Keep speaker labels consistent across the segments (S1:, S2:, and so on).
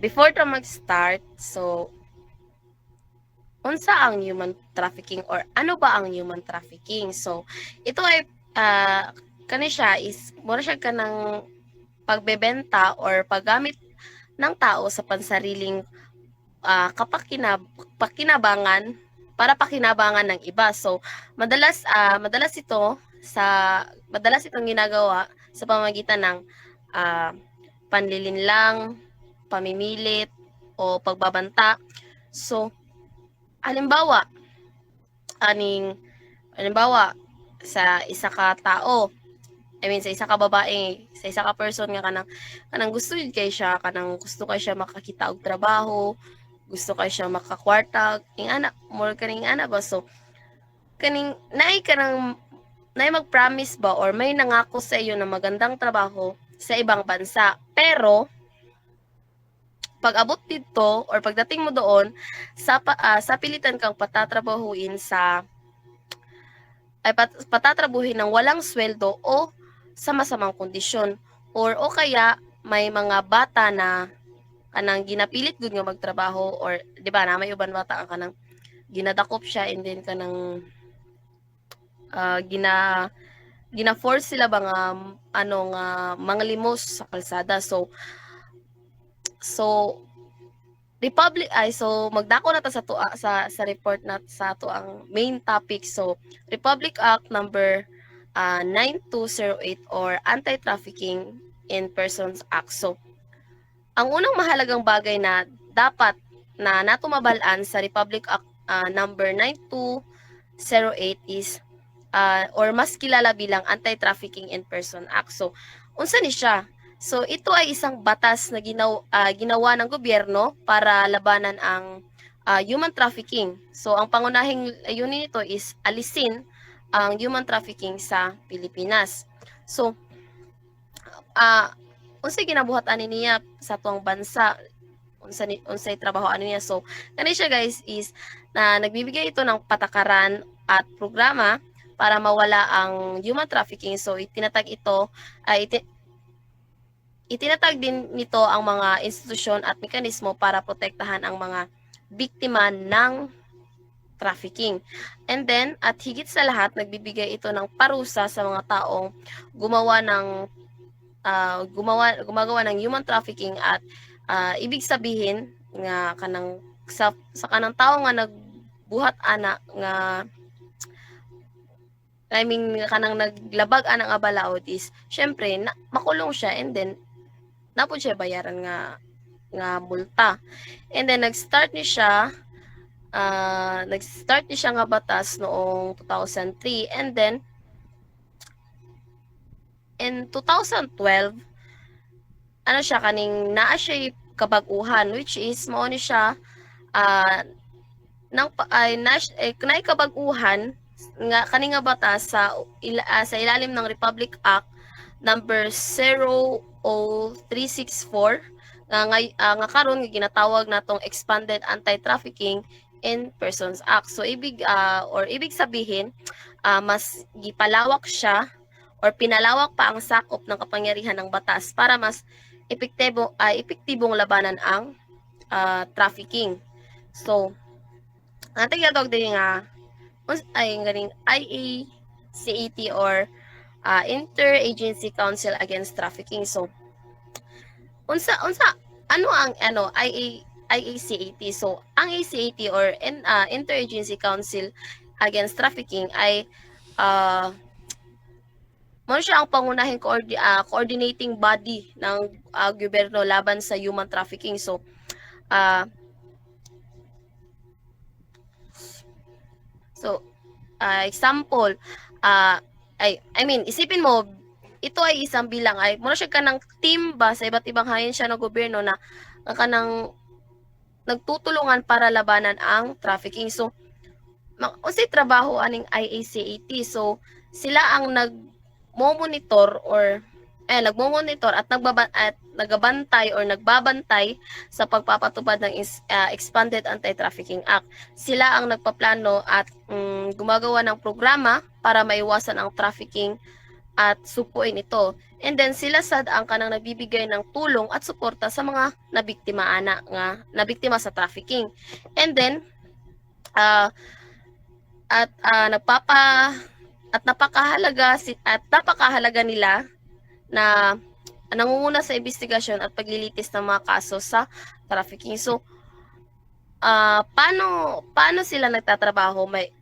S1: Before to mag-start, so unsa ang human trafficking or ano ba ang human trafficking? So ito ay kani siya is mura siya kanang pagbebenta or paggamit ng tao sa pansariling pakinabangan para pakinabangan ng iba. So madalas itong ginagawa sa pamamagitan ng panlilinlang, pamimilit o pagbabanta. So halimbawa halimbawa sa isa ka tao, sa isa ka babae, sa isa ka person nga kanang gusto jud kay siya, kanang gusto kay siya makakita og trabaho, gusto kay siya makakwarta, ing ana, more kaning ana ba. So kaning naay mag-promise ba or may nangako sa iyo na magandang trabaho sa ibang bansa. Pero pag abot dito or pagdating mo doon, sa pilitan kang patatrabuhin ng walang sweldo o sa masamang kondisyon, o kaya may mga bata na kanang ginapilit gud nga magtrabaho, or di ba na may uban bata ka kanang ginadakop siya and then kanang gina-force sila ba nga manglimos sa kalsada. So magdako na ta sa report na sa ato ang main topic. So Republic Act number 9208 or Anti-Trafficking in Persons Act. So ang unang mahalagang bagay na dapat na natumabalaan sa Republic Act number 9208 is or mas kilala bilang Anti-Trafficking in Person Act. So unsa ni siya? So ito ay isang batas na ginawa ng gobyerno para labanan ang human trafficking. So ang pangunahing layunin nito is alisin ang human trafficking sa Pilipinas. So unsay ginabuhat-an niya sa tuang bansa, unsay trabaho niya. So kani siya guys is na nagbibigay ito ng patakaran at programa para mawala ang human trafficking. So itinatag din nito ang mga institusyon at mekanismo para protektahan ang mga biktima ng trafficking. And then, at higit sa lahat, nagbibigay ito ng parusa sa mga taong gumagawa ng human trafficking, at ibig sabihin nga kanang sa kanang tao nga nagbuhat ana nga kanang naglabag anang abalaod is syempre makulong siya, and then napod siya bayaran nga multa. And then nag-start ni siya nga batas noong 2003, and then in 2012 siya kaning naa siya kabag-uhan, which is mao ni siya kabag-uhan nga kaning nga batas sa ilalim ng Republic Act number 00364 nga karon nga ginatawag natong Expanded Anti-Trafficking in Persons Act. So ibig sabihin mas gipalawak siya or pinalawak pa ang sakop ng kapangyarihan ng batas para mas epektibong labanan ang trafficking. So ang tinatawag din nga ganing IACAT or Interagency Council Against Trafficking. So ano ang IACAT? So ang IACAT or Interagency Council Against Trafficking ay mo siya ang pangunahing coordinating body ng gobyerno laban sa human trafficking. So example, isipin mo, ito ay isang bilang ay muna siya kanang team ba sa iba't ibang ahensya ng gobyerno na kanang nagtutulungan para labanan ang trafficking. So unsay trabaho aning IACAT? So sila ang nagmo-monitor at nagbabantay sa pagpapatupad ng Expanded Anti-Trafficking Act. Sila ang nagpaplano at gumagawa ng programa para maiwasan ang trafficking at supuin ito. And then sila sad ang kanang nagbibigay ng tulong at suporta sa mga nabiktima sa trafficking. And then napakahalaga nila na nangunguna sa investigasyon at paglilitis ng mga kaso sa trafficking. So paano sila nagtatrabaho? May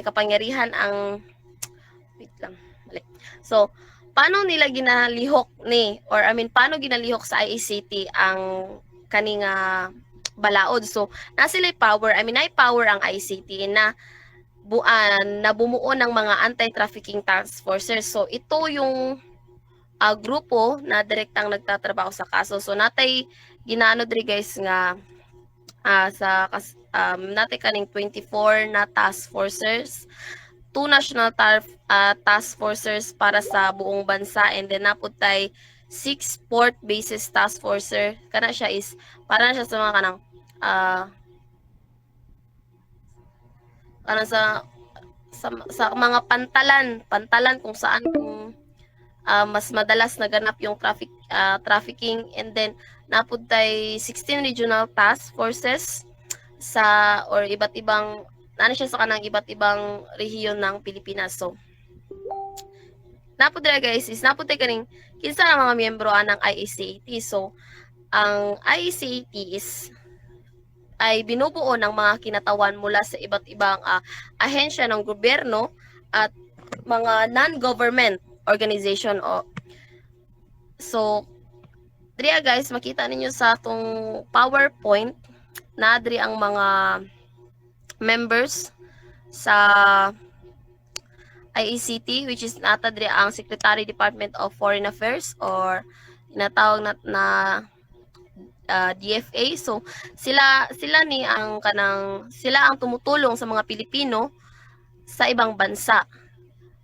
S1: kapangyarihan ang wait lang. Mali. So paano nila ginalihok paano ginalihok sa IECT ang kaning balaod? So na sila power, ay power ang ICT na bumuo ng mga anti-trafficking task forces. So ito yung grupo na direktang nagtatrabaho sa kaso. So natay ginaano diri guys nga natay kaning 24 na task forces, 2 national task forces para sa buong bansa, and then naputay 6 port bases task forces. Kana siya is para na siya sa mga kanang sa mga pantalan kung saan mas madalas naganap yung trafficking. And then napudtay 16 regional task forces or iba't ibang siya sa kanang iba't ibang rehiyon ng Pilipinas. So napudra guys is napudtay kaning kinsa ang mga miyembro ng IECAT. So ang IECAT ay binubuo ng mga kinatawan mula sa iba't ibang ahensya ng gobyerno at mga non-government organization. So diri guys, makita ninyo sa atong PowerPoint na diri ang mga members sa IECT, which is nata diri ang Secretary Department of Foreign Affairs or tinatawag na DFA. So sila ang tumutulong sa mga Pilipino sa ibang bansa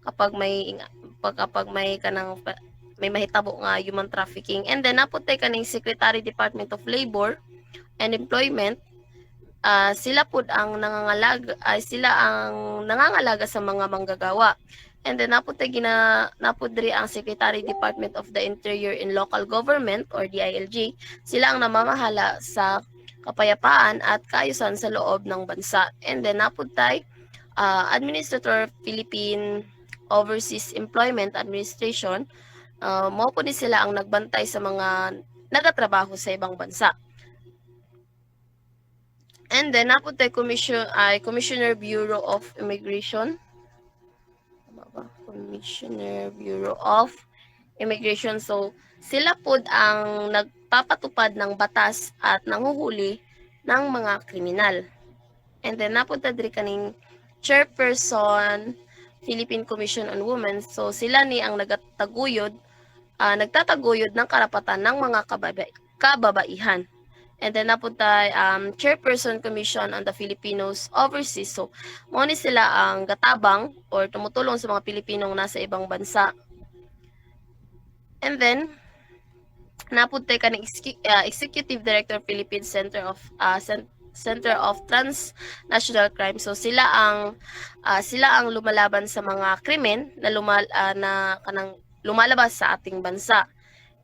S1: kapag may mahitabo nga human trafficking. And then naputay kaning Secretary Department of Labor and Employment. Sila ang nangangalaga sa mga manggagawa. And then napudri ang Secretary Department of the Interior and Local Government or DILG. Sila ang namamahala sa kapayapaan at kaayusan sa loob ng bansa. And then napudtay Administrator Philippine Overseas Employment Administration. Mao po ni sila ang nagbantay sa mga nagatrabaho sa ibang bansa. And then napudtay Commissioner Bureau of Immigration. Commissioner Bureau of Immigration. So sila po ang nagpapatupad ng batas at nanguhuli ng mga kriminal. And then napunta diri kaning Chairperson Philippine Commission on Women. So sila ni ang nagtataguyod ng karapatan ng mga kababaihan. And then napunta Chairperson Commission on the Filipinos Overseas. So mo ni sila ang gatabang or tumutulong sa mga Pilipinong nasa ibang bansa. And then napunta kaning Executive Director Philippine Center of Transnational Crime. So sila ang lumalaban sa mga krimen na lumalabas sa ating bansa.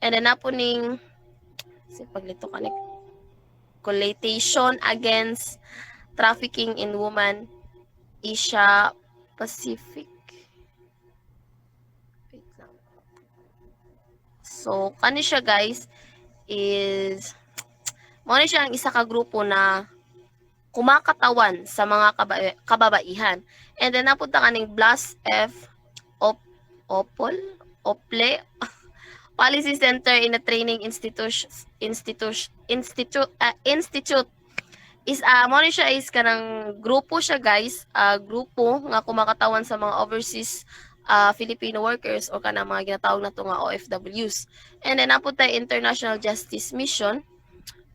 S1: And then napuning paglito kaning Coalition Against Trafficking in Women Asia Pacific. So kani siya guys is mo ni siya ang isa ka grupo na kumakatawan sa mga kababaihan. And then napunta kaning Blas F. Ople Policy Center in a Training Institute is mo ni siya is kanang grupo siya guys, grupo nga kumakatawan sa mga overseas Filipino workers o kanang mga ginatawag na to nga OFWs. And then napunta International Justice Mission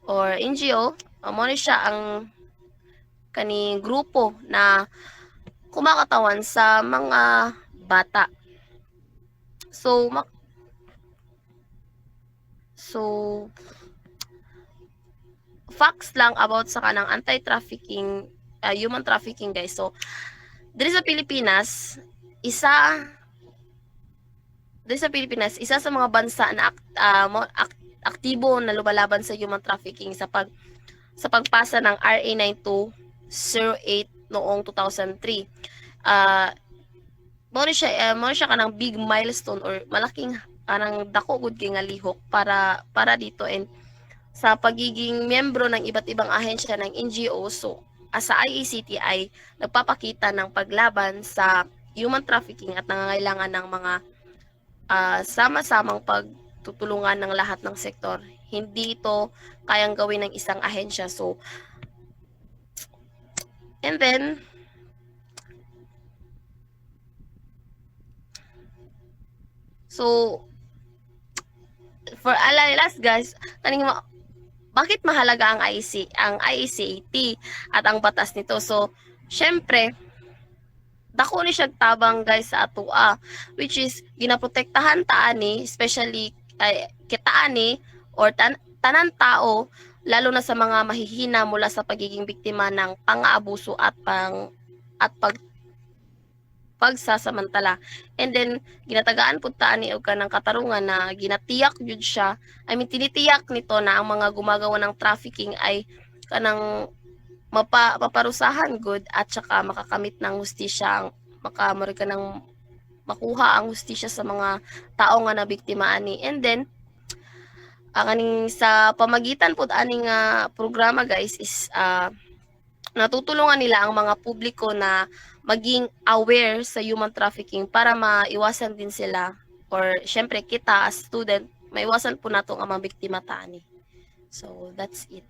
S1: or NGO, mo ni siya ang kaning grupo na kumakatawan sa mga bata. So facts lang about sa kanang anti-trafficking, human trafficking guys. So diri sa Pilipinas, isa dito sa Pilipinas, isa sa mga bansa na aktibo na lumalaban sa human trafficking sa pagpasa ng RA 9208 noong 2003. Mo siya kanang big milestone or malaking kanang dako gud kay nga lihok para dito, and sa pagiging miyembro ng iba't ibang ahensya ng NGO. So, sa IACT ay nagpapakita ng paglaban sa human trafficking at nangangailangan ng mga sama-samang pagtutulungan ng lahat ng sektor. Hindi ito kayang gawin ng isang ahensya. So, and then, so, for last guys, bakit mahalaga ang IACAT at ang batas nito? So, syempre, dako ni siya tabang guys sa atoa, which is ginaprotektahan ta ani, especially kita ani or tanan tao, lalo na sa mga mahihina mula sa pagiging biktima ng pang-aabuso at pagsasamantala. And then ginatagaan pud ta ani og kanang katarungan na ginatiyak jud siya. I mean tinitiyak nito na ang mga gumagawa ng trafficking ay kanang maparusahan good at saka makakamit ng hustisya, makamori ka ng makuha ang hustisya sa mga tao nga nabiktima ani. And then kaning sa pamagitan pud aning programa guys is natutulungan nila ang mga publiko na maging aware sa human trafficking para maiwasan din sila, or syempre kita as student maiwasan po nato ang mga biktima ta ani. So that's it.